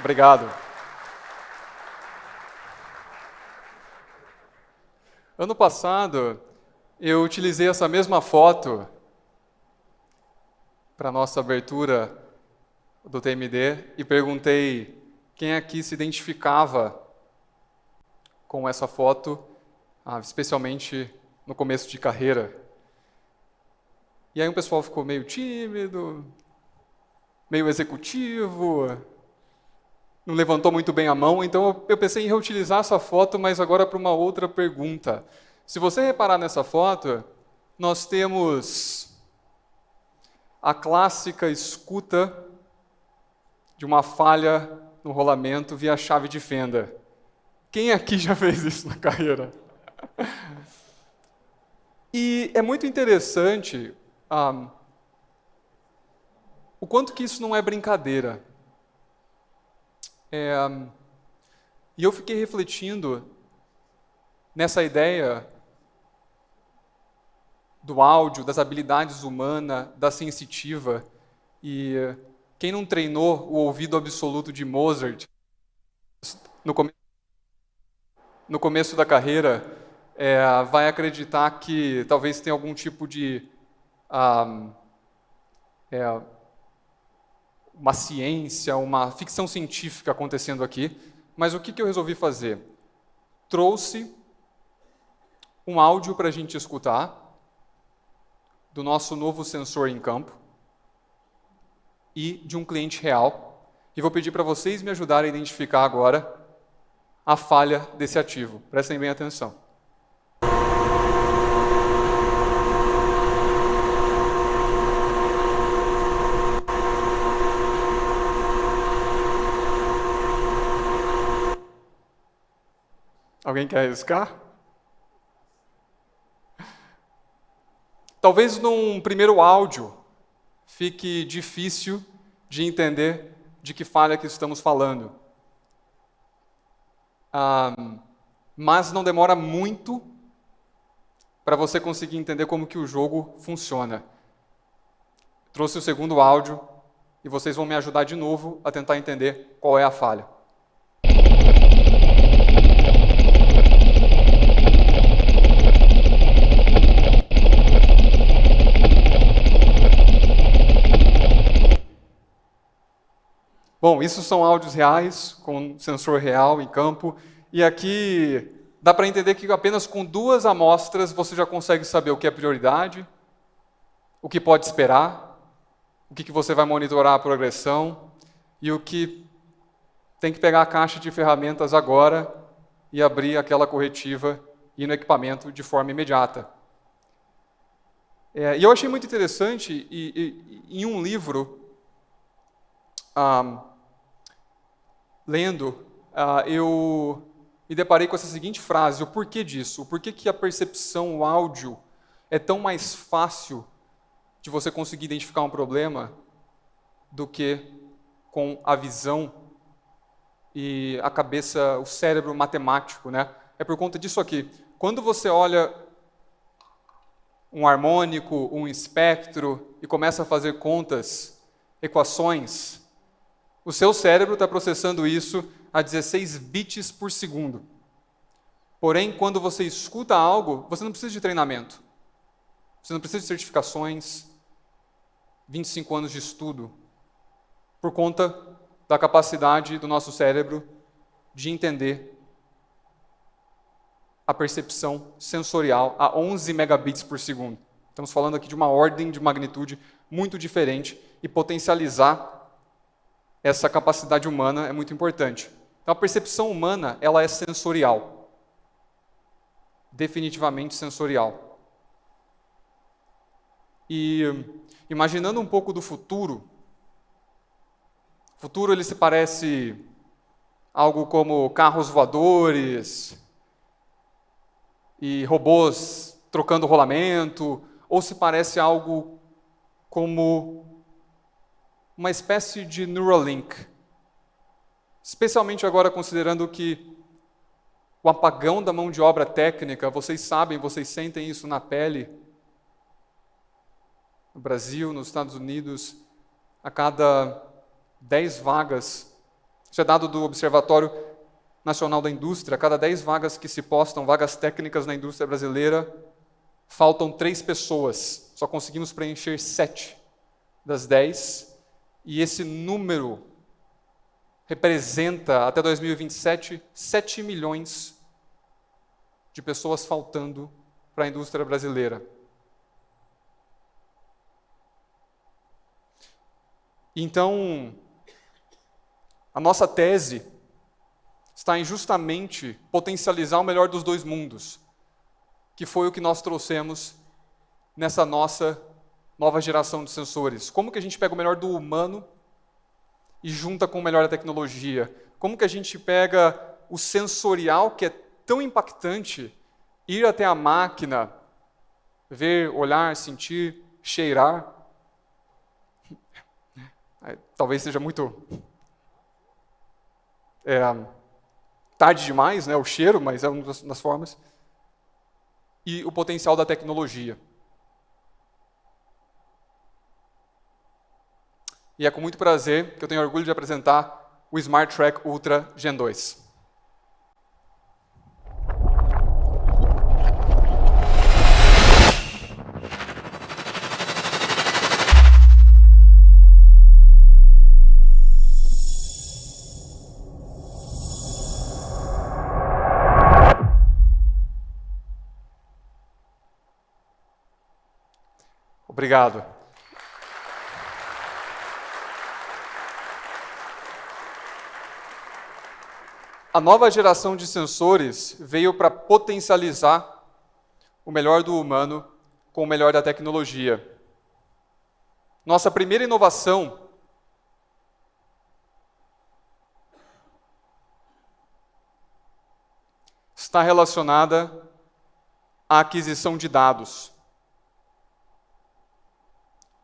Obrigado. Ano passado, eu utilizei essa mesma foto para a nossa abertura do TMD e perguntei quem aqui se identificava com essa foto, especialmente no começo de carreira. E aí o pessoal ficou meio tímido, meio executivo, não levantou muito bem a mão, então eu pensei em reutilizar essa foto, mas agora para uma outra pergunta. Se você reparar nessa foto, nós temos a clássica escuta de uma falha no rolamento via chave de fenda. Quem aqui já fez isso na carreira? E é muito interessante o quanto que isso não é brincadeira. E eu fiquei refletindo nessa ideia do áudio, das habilidades humanas, da sensitiva. E quem não treinou o ouvido absoluto de Mozart no começo da carreira vai acreditar que talvez tenha algum tipo de uma ciência, uma ficção científica acontecendo aqui. Mas o que eu resolvi fazer? Trouxe um áudio para a gente escutar do nosso novo sensor em campo e de um cliente real. E vou pedir para vocês me ajudarem a identificar agora a falha desse ativo. Prestem bem atenção. Alguém quer arriscar? Talvez num primeiro áudio fique difícil de entender de que falha que estamos falando. Mas não demora muito para você conseguir entender como que o jogo funciona. Trouxe o segundo áudio e vocês vão me ajudar de novo a tentar entender qual é a falha. Bom, isso são áudios reais, com sensor real em campo, e aqui dá para entender que apenas com 2 amostras você já consegue saber o que é prioridade, o que pode esperar, o que você vai monitorar a progressão e o que tem que pegar a caixa de ferramentas agora e abrir aquela corretiva e ir no equipamento de forma imediata. E eu achei muito interessante, em um livro, lendo, eu me deparei com essa seguinte frase: o porquê disso? O porquê que a percepção, o áudio, é tão mais fácil de você conseguir identificar um problema do que com a visão e a cabeça, o cérebro matemático, né? É por conta disso aqui. Quando você olha um harmônico, um espectro e começa a fazer contas, equações, o seu cérebro está processando isso a 16 bits por segundo. Porém, quando você escuta algo, você não precisa de treinamento. Você não precisa de certificações, 25 anos de estudo, por conta da capacidade do nosso cérebro de entender a percepção sensorial a 11 megabits por segundo. Estamos falando aqui de uma ordem de magnitude muito diferente e potencializar essa capacidade humana é muito importante. Então, a percepção humana, ela é sensorial. Definitivamente sensorial. E imaginando um pouco do futuro, o futuro ele se parece algo como carros voadores e robôs trocando rolamento, ou se parece algo como uma espécie de Neuralink. Especialmente agora considerando que o apagão da mão de obra técnica, vocês sabem, vocês sentem isso na pele. No Brasil, nos Estados Unidos, a cada 10 vagas Isso é dado do Observatório Nacional da Indústria. A cada 10 vagas que se postam, vagas técnicas na indústria brasileira, faltam 3 pessoas. Só conseguimos preencher 7 das 10. E esse número representa, até 2027, 7 milhões de pessoas faltando para a indústria brasileira. Então, a nossa tese está em justamente potencializar o melhor dos dois mundos, que foi o que nós trouxemos nessa nossa nova geração de sensores. Como que a gente pega o melhor do humano e junta com o melhor da tecnologia? Como que a gente pega o sensorial, que é tão impactante, ir até a máquina, ver, olhar, sentir, cheirar. Talvez seja muito tarde demais, né, o cheiro, mas é uma das formas. E o potencial da tecnologia. E é com muito prazer que eu tenho orgulho de apresentar o Smart Track Ultra Gen 2. Obrigado. A nova geração de sensores veio para potencializar o melhor do humano com o melhor da tecnologia. Nossa primeira inovação está relacionada à aquisição de dados,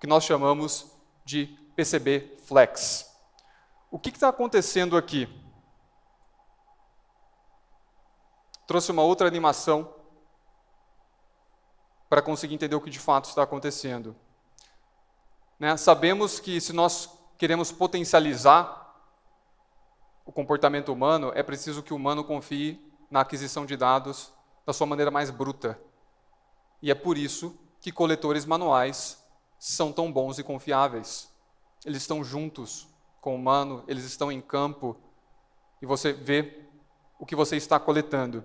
que nós chamamos de PCB Flex. O que está acontecendo aqui? Trouxe uma outra animação para conseguir entender o que de fato está acontecendo. Né? Sabemos que se nós queremos potencializar o comportamento humano, é preciso que o humano confie na aquisição de dados da sua maneira mais bruta. E é por isso que coletores manuais são tão bons e confiáveis. Eles estão juntos com o humano, eles estão em campo, e você vê o que você está coletando.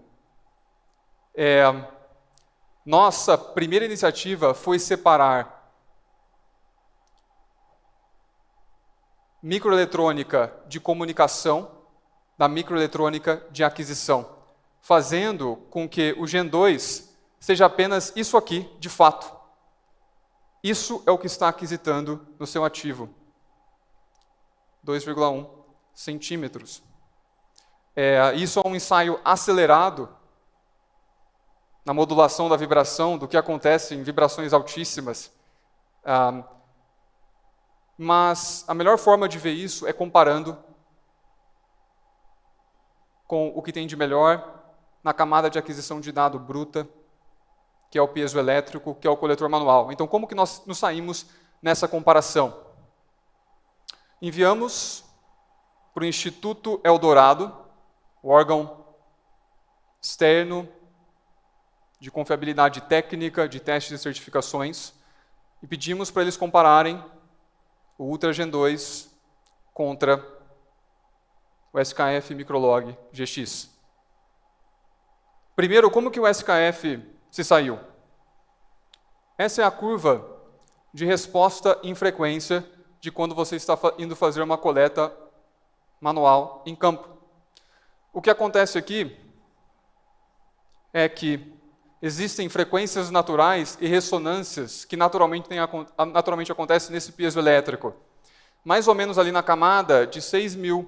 Nossa primeira iniciativa foi separar microeletrônica de comunicação da microeletrônica de aquisição, fazendo com que o Gen 2 seja apenas isso aqui, de fato. Isso é o que está aquisitando no seu ativo. 2,1 centímetros. Isso é um ensaio acelerado na modulação da vibração, do que acontece em vibrações altíssimas. Mas a melhor forma de ver isso é comparando com o que tem de melhor na camada de aquisição de dado bruta, que é o piezoelétrico, que é o coletor manual. Então, como que nós nos saímos nessa comparação? Enviamos para o Instituto Eldorado, o órgão externo de confiabilidade técnica, de testes e certificações, e pedimos para eles compararem o Ultra Gen 2 contra o SKF Microlog GX. Primeiro, como que o SKF se saiu? Essa é a curva de resposta em frequência de quando você está indo fazer uma coleta manual em campo. O que acontece aqui é que existem frequências naturais e ressonâncias que naturalmente acontecem nesse piezoelétrico. Mais ou menos ali na camada de 6.000.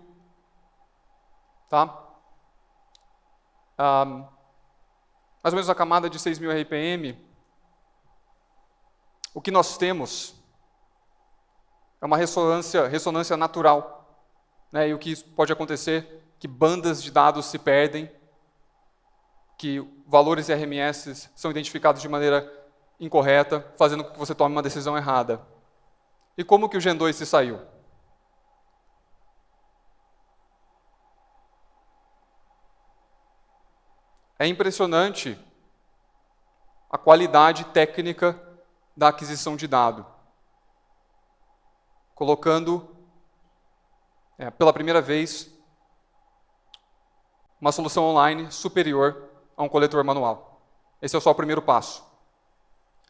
Tá? Mais ou menos na camada de 6.000 RPM, o que nós temos é uma ressonância natural. Né? E o que pode acontecer é que bandas de dados se perdem, que valores RMS são identificados de maneira incorreta, fazendo com que você tome uma decisão errada. E como que o Gen 2 se saiu? É impressionante a qualidade técnica da aquisição de dado. Colocando, pela primeira vez, uma solução online superior a um coletor manual. Esse é só o primeiro passo.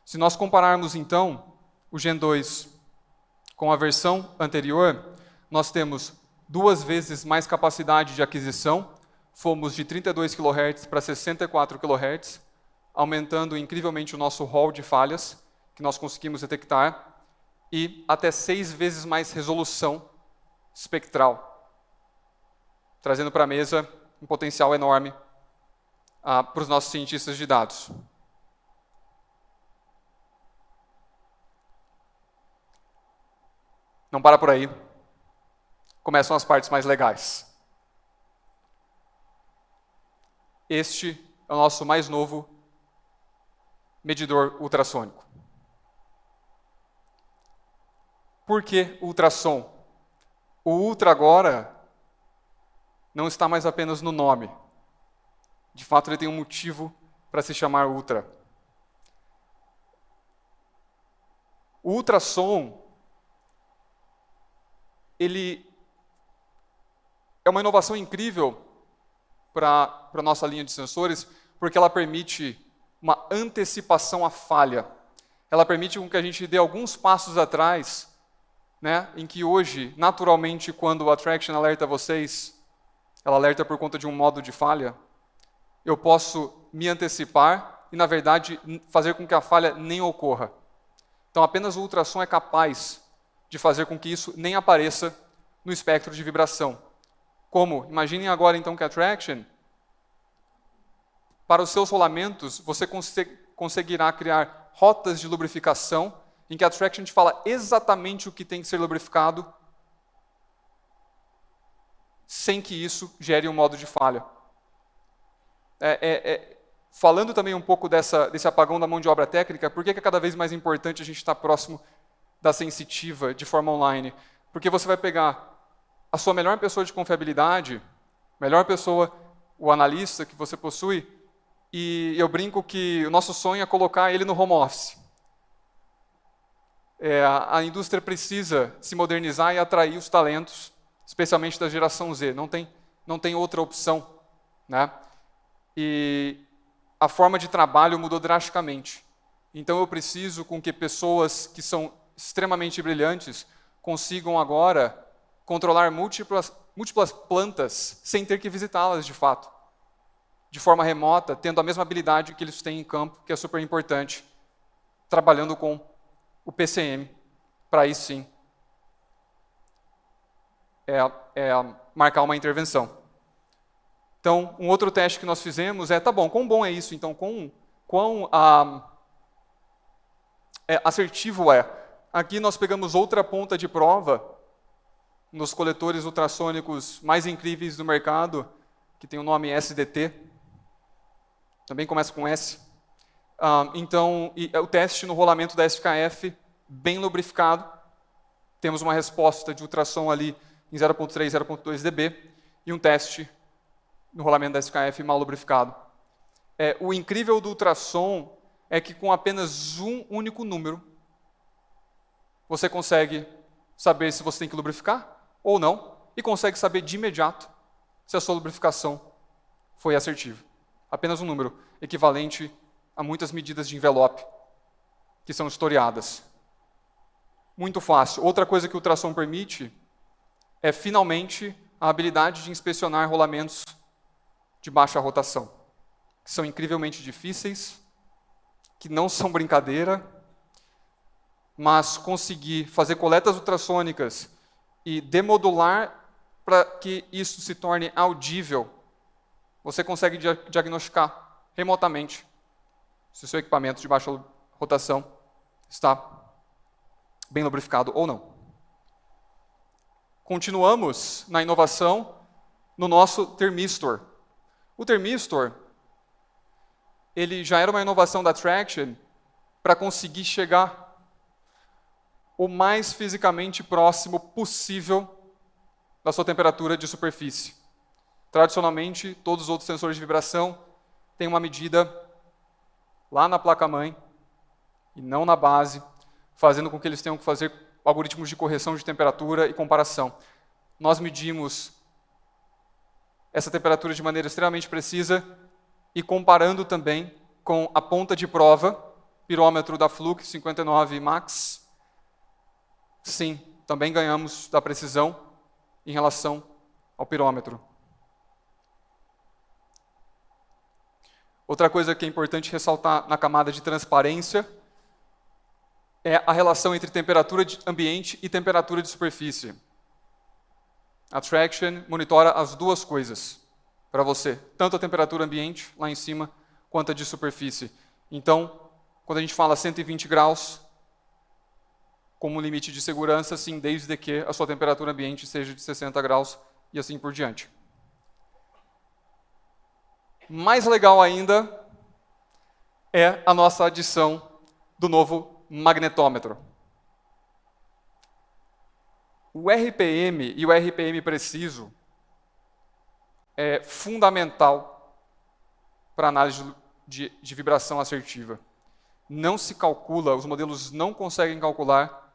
Se nós compararmos, então, o Gen 2 com a versão anterior, nós temos 2 vezes mais capacidade de aquisição, fomos de 32 kHz para 64 kHz, aumentando incrivelmente o nosso rol de falhas, que nós conseguimos detectar, e até 6 vezes mais resolução espectral, trazendo para a mesa um potencial enorme para os nossos cientistas de dados. Não para por aí. Começam as partes mais legais. Este é o nosso mais novo medidor ultrassônico. Por que ultrassom? O ultra agora não está mais apenas no nome. De fato, ele tem um motivo para se chamar ultra. O ultrassom, ele é uma inovação incrível para a nossa linha de sensores, porque ela permite uma antecipação à falha. Ela permite que a gente dê alguns passos atrás, em que hoje, naturalmente, quando a Traction alerta vocês, ela alerta por conta de um modo de falha, eu posso me antecipar e, na verdade, fazer com que a falha nem ocorra. Então, apenas o ultrassom é capaz de fazer com que isso nem apareça no espectro de vibração. Como? Imaginem agora, então, que a Traction, para os seus rolamentos, você conseguirá criar rotas de lubrificação em que a Traction te fala exatamente o que tem que ser lubrificado, sem que isso gere um modo de falha. Falando também um pouco desse apagão da mão de obra técnica, por que é cada vez mais importante a gente estar próximo da sensitiva de forma online? Porque você vai pegar a sua melhor pessoa de confiabilidade, melhor pessoa, o analista que você possui, e eu brinco que o nosso sonho é colocar ele no home office. A indústria precisa se modernizar e atrair os talentos, especialmente da geração Z. Não tem outra opção, E a forma de trabalho mudou drasticamente. Então eu preciso com que pessoas que são extremamente brilhantes consigam agora controlar múltiplas plantas sem ter que visitá-las de fato, de forma remota, tendo a mesma habilidade que eles têm em campo, que é super importante, trabalhando com o PCM, para aí sim marcar uma intervenção. Então, um outro teste que nós fizemos tá bom, quão bom é isso? Então, quão assertivo é? Aqui nós pegamos outra ponta de prova nos coletores ultrassônicos mais incríveis do mercado, que tem o nome SDT, também começa com S. Então, o teste no rolamento da SKF, bem lubrificado, temos uma resposta de ultrassom ali em 0.3, 0.2 dB, e um teste no rolamento da SKF mal lubrificado. O incrível do ultrassom é que com apenas um único número, você consegue saber se você tem que lubrificar ou não, e consegue saber de imediato se a sua lubrificação foi assertiva. Apenas um número, equivalente a muitas medidas de envelope que são historiadas. Muito fácil. Outra coisa que o ultrassom permite é, finalmente, a habilidade de inspecionar rolamentos de baixa rotação, que são incrivelmente difíceis, que não são brincadeira, mas conseguir fazer coletas ultrassônicas e demodular para que isso se torne audível, você consegue diagnosticar remotamente se o seu equipamento de baixa rotação está bem lubrificado ou não. Continuamos na inovação no nosso termistor. O termistor, ele já era uma inovação da Traction para conseguir chegar o mais fisicamente próximo possível da sua temperatura de superfície. Tradicionalmente, todos os outros sensores de vibração tem uma medida lá na placa-mãe e não na base, fazendo com que eles tenham que fazer algoritmos de correção de temperatura e comparação. Nós medimos essa temperatura de maneira extremamente precisa e comparando também com a ponta de prova, pirômetro da Fluke 59 Max, sim, também ganhamos da precisão em relação ao pirômetro. Outra coisa que é importante ressaltar na camada de transparência é a relação entre temperatura de ambiente e temperatura de superfície. A Traction monitora as duas coisas para você, tanto a temperatura ambiente lá em cima, quanto a de superfície. Então, quando a gente fala 120 graus, como limite de segurança, sim, desde que a sua temperatura ambiente seja de 60 graus e assim por diante. Mais legal ainda é a nossa adição do novo magnetômetro. O RPM e o RPM preciso é fundamental para a análise de vibração assertiva. Não se calcula, os modelos não conseguem calcular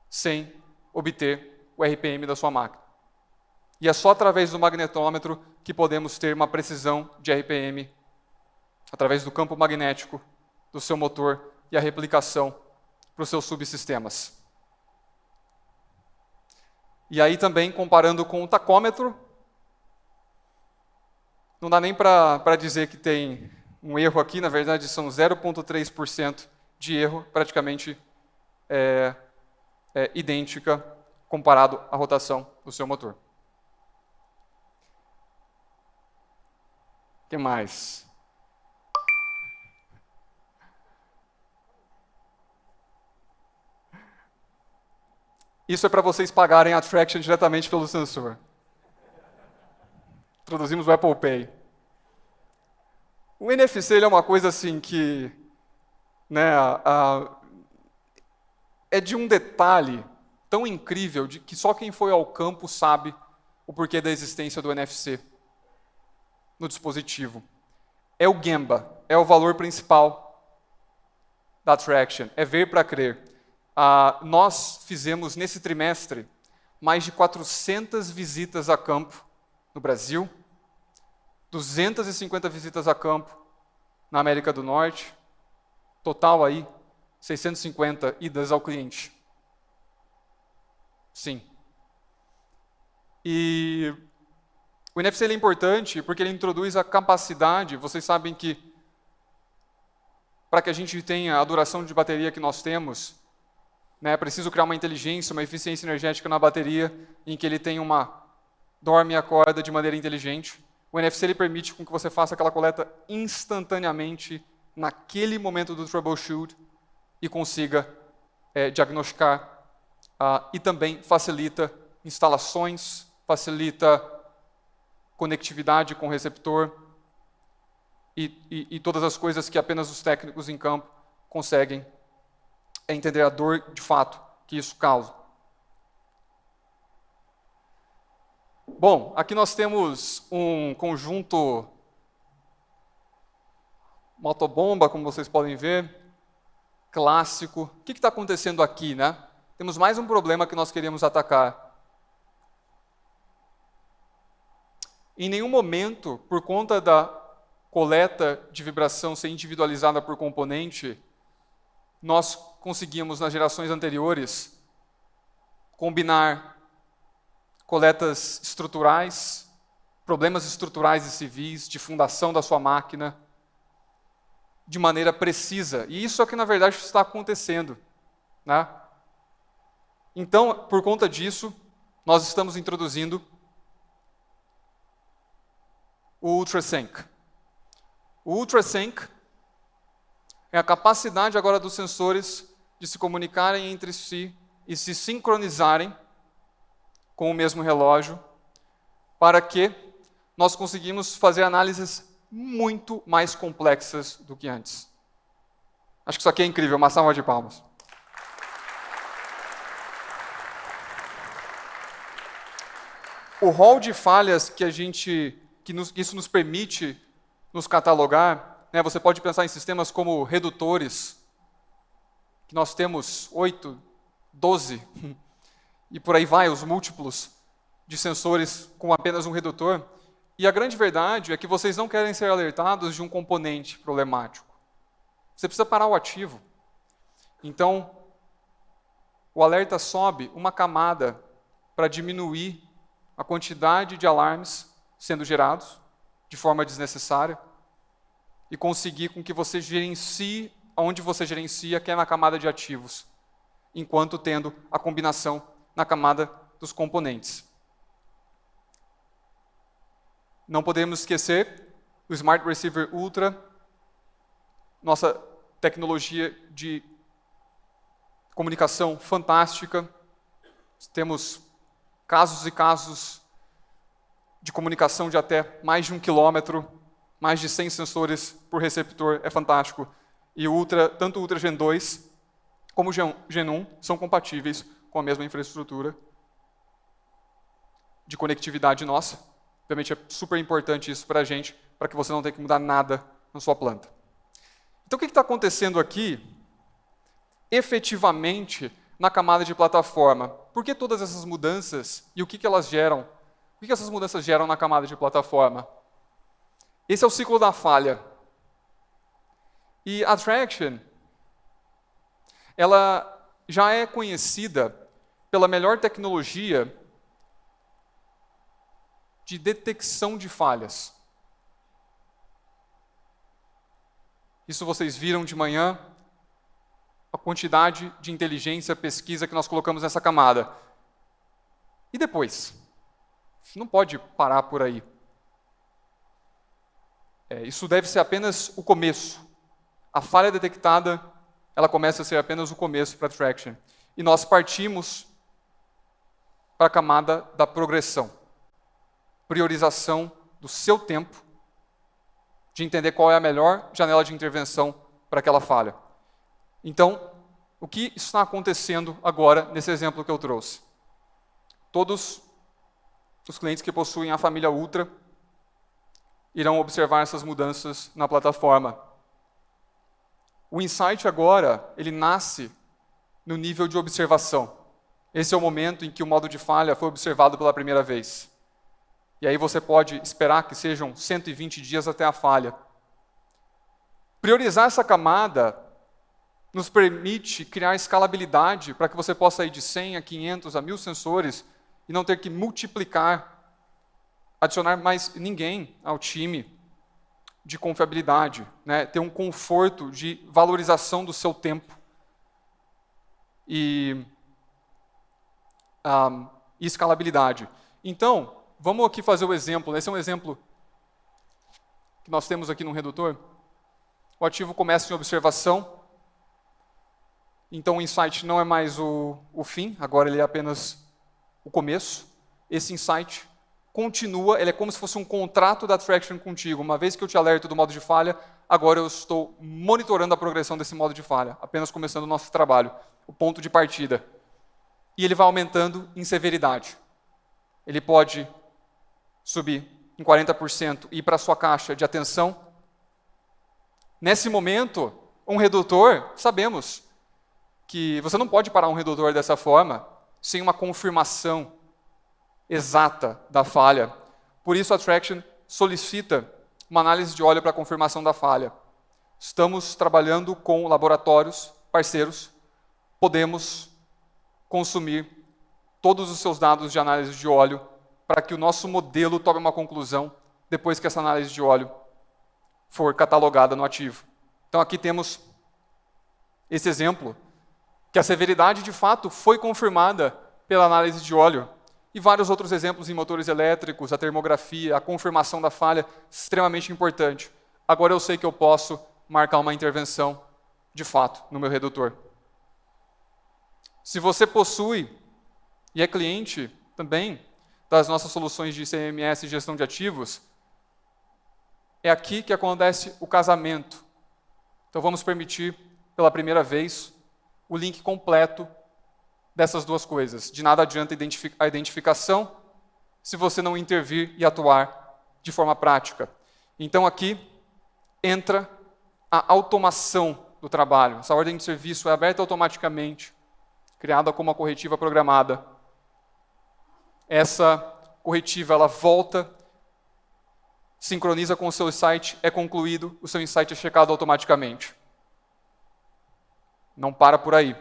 sem obter o RPM da sua máquina. E é só através do magnetômetro que podemos ter uma precisão de RPM, através do campo magnético do seu motor e a replicação para os seus subsistemas. E aí também, comparando com o tacômetro, não dá nem para dizer que tem um erro aqui, na verdade são 0,3% de erro, praticamente idêntica comparado à rotação do seu motor. O que mais? Isso é para vocês pagarem a Traction diretamente pelo sensor. Introduzimos o Apple Pay. O NFC ele é uma coisa assim que, né, é de um detalhe tão incrível de que só quem foi ao campo sabe o porquê da existência do NFC no dispositivo. É o Gemba, é o valor principal da Traction, é ver para crer. Nós fizemos nesse trimestre mais de 400 visitas a campo no Brasil, 250 visitas a campo na América do Norte, total aí 650 idas ao cliente. Sim. E o NFC ele é importante porque ele introduz a capacidade, vocês sabem que para que a gente tenha a duração de bateria que nós temos, né, é preciso criar uma inteligência, uma eficiência energética na bateria, em que ele tem uma dorme e acorda de maneira inteligente. O NFC ele permite com que você faça aquela coleta instantaneamente, naquele momento do troubleshoot, e consiga diagnosticar, e também facilita instalações, facilita conectividade com o receptor, e todas as coisas que apenas os técnicos em campo conseguem entender a dor de fato que isso causa. Bom, aqui nós temos um conjunto motobomba, como vocês podem ver, clássico. O que está acontecendo aqui, né? Temos mais um problema que nós queremos atacar. Em nenhum momento, por conta da coleta de vibração ser individualizada por componente, nós conseguimos, nas gerações anteriores, combinar coletas estruturais, problemas estruturais e civis, de fundação da sua máquina, de maneira precisa. E isso é o que, na verdade, está acontecendo, né? Então, por conta disso, nós estamos introduzindo o UltraSync. O UltraSync é a capacidade agora dos sensores de se comunicarem entre si e se sincronizarem com o mesmo relógio, para que nós conseguimos fazer análises muito mais complexas do que antes. Acho que isso aqui é incrível, uma salva de palmas. O rol de falhas que isso nos permite nos catalogar, né? Você pode pensar em sistemas como redutores, que nós temos 8, 12, e por aí vai, os múltiplos de sensores com apenas um redutor. E a grande verdade é que vocês não querem ser alertados de um componente problemático. Você precisa parar o ativo. Então, o alerta sobe uma camada para diminuir a quantidade de alarmes sendo gerados de forma desnecessária e conseguir com que você gerencie onde você gerencia, que é na camada de ativos, enquanto tendo a combinação na camada dos componentes. Não podemos esquecer o Smart Receiver Ultra, nossa tecnologia de comunicação fantástica. Temos casos e casos de comunicação de até mais de 1 quilômetro, mais de 100 sensores por receptor, é fantástico. E tanto o Ultra Gen 2 como o Gen 1 são compatíveis com a mesma infraestrutura de conectividade nossa. Obviamente é super importante isso para a gente, para que você não tenha que mudar nada na sua planta. Então o que está acontecendo aqui, efetivamente, na camada de plataforma? Por que todas essas mudanças e o que elas geram? O que essas mudanças geram na camada de plataforma? Esse é o ciclo da falha. E a Traction, ela já é conhecida pela melhor tecnologia de detecção de falhas. Isso vocês viram de manhã, a quantidade de inteligência, pesquisa que nós colocamos nessa camada. E depois? Não pode parar por aí. Isso deve ser apenas o começo. A falha detectada, ela começa a ser apenas o começo para a Traction. E nós partimos para a camada da progressão. Priorização do seu tempo, de entender qual é a melhor janela de intervenção para aquela falha. Então, o que está acontecendo agora nesse exemplo que eu trouxe? Todos os clientes que possuem a família Ultra irão observar essas mudanças na plataforma. O insight agora, ele nasce no nível de observação. Esse é o momento em que o modo de falha foi observado pela primeira vez. E aí você pode esperar que sejam 120 dias até a falha. Priorizar essa camada nos permite criar escalabilidade para que você possa ir de 100 a 500 a 1000 sensores e não ter que multiplicar, adicionar mais ninguém ao time de confiabilidade, né? Ter um conforto de valorização do seu tempo e escalabilidade. Então, vamos aqui fazer o exemplo. Esse é um exemplo que nós temos aqui no redutor. O ativo começa em observação. Então o insight não é mais o fim, agora ele é apenas o começo. Esse insight continua, ele é como se fosse um contrato da Traction contigo. Uma vez que eu te alerto do modo de falha, agora eu estou monitorando a progressão desse modo de falha, apenas começando o nosso trabalho, o ponto de partida. E ele vai aumentando em severidade. Ele pode subir em 40% e ir para a sua caixa de atenção. Nesse momento, um redutor, sabemos que você não pode parar um redutor dessa forma sem uma confirmação exata da falha. Por isso a Traction solicita uma análise de óleo para confirmação da falha. Estamos trabalhando com laboratórios parceiros, podemos consumir todos os seus dados de análise de óleo para que o nosso modelo tome uma conclusão depois que essa análise de óleo for catalogada no ativo. Então aqui temos esse exemplo, que a severidade de fato foi confirmada pela análise de óleo, e vários outros exemplos em motores elétricos, a termografia, a confirmação da falha, extremamente importante. Agora eu sei que eu posso marcar uma intervenção, de fato, no meu redutor. Se você possui e é cliente também das nossas soluções de CMS e gestão de ativos, é aqui que acontece o casamento. Então vamos permitir, pela primeira vez, o link completo dessas duas coisas. De nada adianta a identificação se você não intervir e atuar de forma prática. Então aqui entra a automação do trabalho. Essa ordem de serviço é aberta automaticamente, criada como uma corretiva programada. Essa corretiva ela volta, sincroniza com o seu insight, é concluído, o seu insight é checado automaticamente. Não para por aí.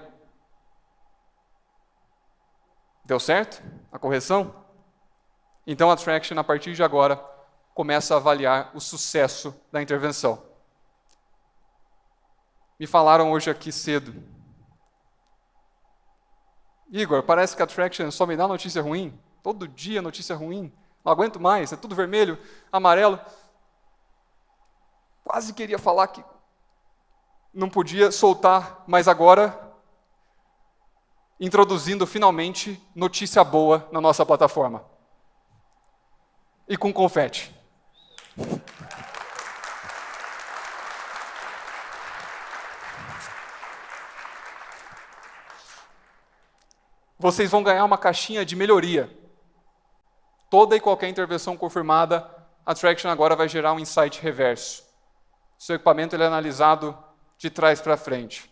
Deu certo a correção? Então a Traction, a partir de agora, começa a avaliar o sucesso da intervenção. Me falaram hoje aqui cedo: Igor, parece que a Traction só me dá notícia ruim. Todo dia notícia ruim. Não aguento mais, é tudo vermelho, amarelo. Quase queria falar que não podia soltar, mas agora, introduzindo finalmente notícia boa na nossa plataforma. E com confete. Vocês vão ganhar uma caixinha de melhoria. Toda e qualquer intervenção confirmada, a Traction agora vai gerar um insight reverso. Seu equipamento ele é analisado de trás para frente.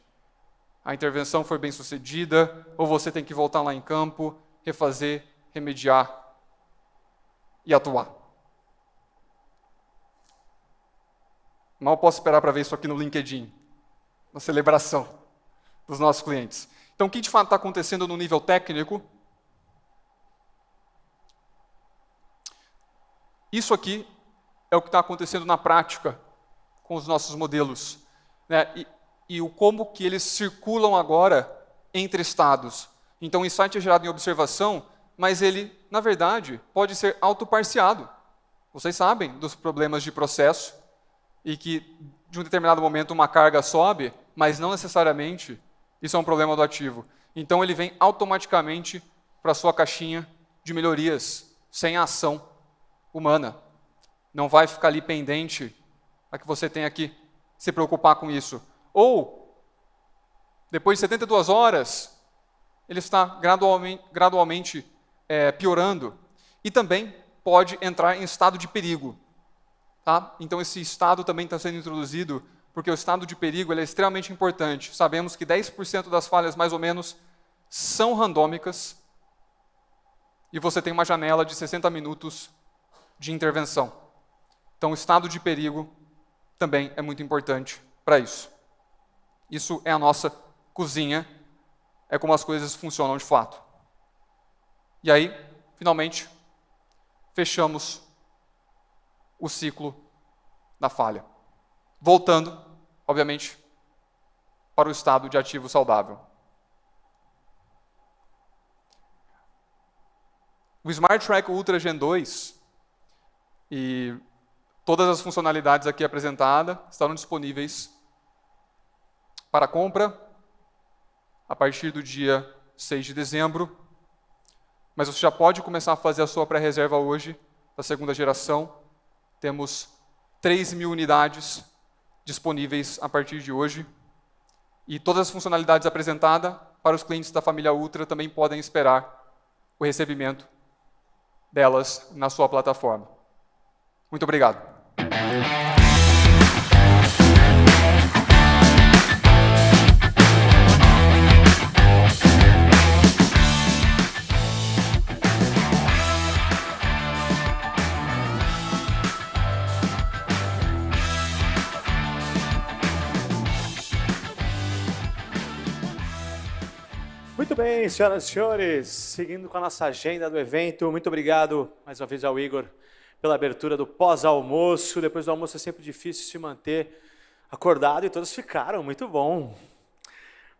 A intervenção foi bem sucedida, ou você tem que voltar lá em campo, refazer, remediar e atuar. Mal posso esperar para ver isso aqui no LinkedIn, na celebração dos nossos clientes. Então, o que de fato está acontecendo no nível técnico? Isso aqui é o que está acontecendo na prática com os nossos modelos, né? E o como que eles circulam agora entre estados. Então, o insight é gerado em observação, mas ele, na verdade, pode ser autoparciado. Vocês sabem dos problemas de processo e que, de um determinado momento, uma carga sobe, mas não necessariamente isso é um problema do ativo. Então, ele vem automaticamente para a sua caixinha de melhorias, sem a ação humana. Não vai ficar ali pendente para que você tenha que se preocupar com isso. Ou, depois de 72 horas, ele está gradualmente piorando. E também pode entrar em estado de perigo. Tá? Então, esse estado também está sendo introduzido, porque o estado de perigo ele é extremamente importante. Sabemos que 10% das falhas, mais ou menos, são randômicas, e você tem uma janela de 60 minutos de intervenção. Então, o estado de perigo também é muito importante para isso. Isso é a nossa cozinha, é como as coisas funcionam de fato. E aí, finalmente, fechamos o ciclo da falha. Voltando, obviamente, para o estado de ativo saudável. O Smart Track Ultra Gen 2 e todas as funcionalidades aqui apresentadas estarão disponíveis para compra a partir do dia 6 de dezembro, mas você já pode começar a fazer a sua pré-reserva hoje, da segunda geração. Temos 3.000 unidades disponíveis a partir de hoje, e todas as funcionalidades apresentadas para os clientes da família Ultra também podem esperar o recebimento delas na sua plataforma. Muito obrigado. Muito bem, senhoras e senhores, seguindo com a nossa agenda do evento, muito obrigado mais uma vez ao Igor pela abertura do pós-almoço. Depois do almoço é sempre difícil se manter acordado e todos ficaram, muito bom.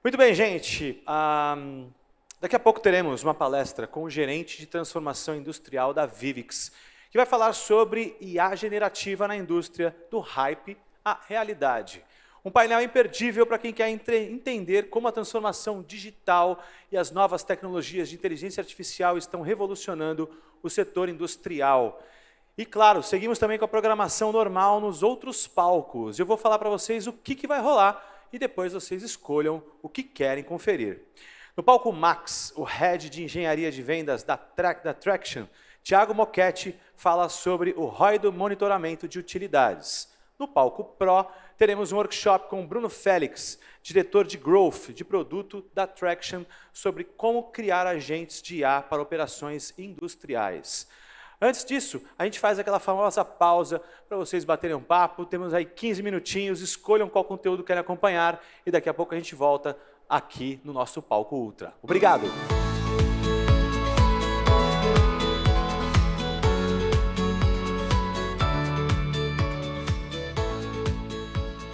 Muito bem, gente, daqui a pouco teremos uma palestra com o gerente de transformação industrial da Vivix, que vai falar sobre IA generativa na indústria, do hype à realidade. Um painel imperdível para quem quer entender como a transformação digital e as novas tecnologias de inteligência artificial estão revolucionando o setor industrial. E, claro, seguimos também com a programação normal nos outros palcos. Eu vou falar para vocês o que vai rolar e depois vocês escolham o que querem conferir. No palco Max, o Head de Engenharia de Vendas da Traction, Thiago Moquetti, fala sobre o ROI do monitoramento de utilidades. No palco Pro, teremos um workshop com o Bruno Félix, diretor de Growth, de produto da Traction, sobre como criar agentes de IA para operações industriais. Antes disso, a gente faz aquela famosa pausa para vocês baterem um papo, temos aí 15 minutinhos, escolham qual conteúdo querem acompanhar e daqui a pouco a gente volta aqui no nosso palco Ultra. Obrigado!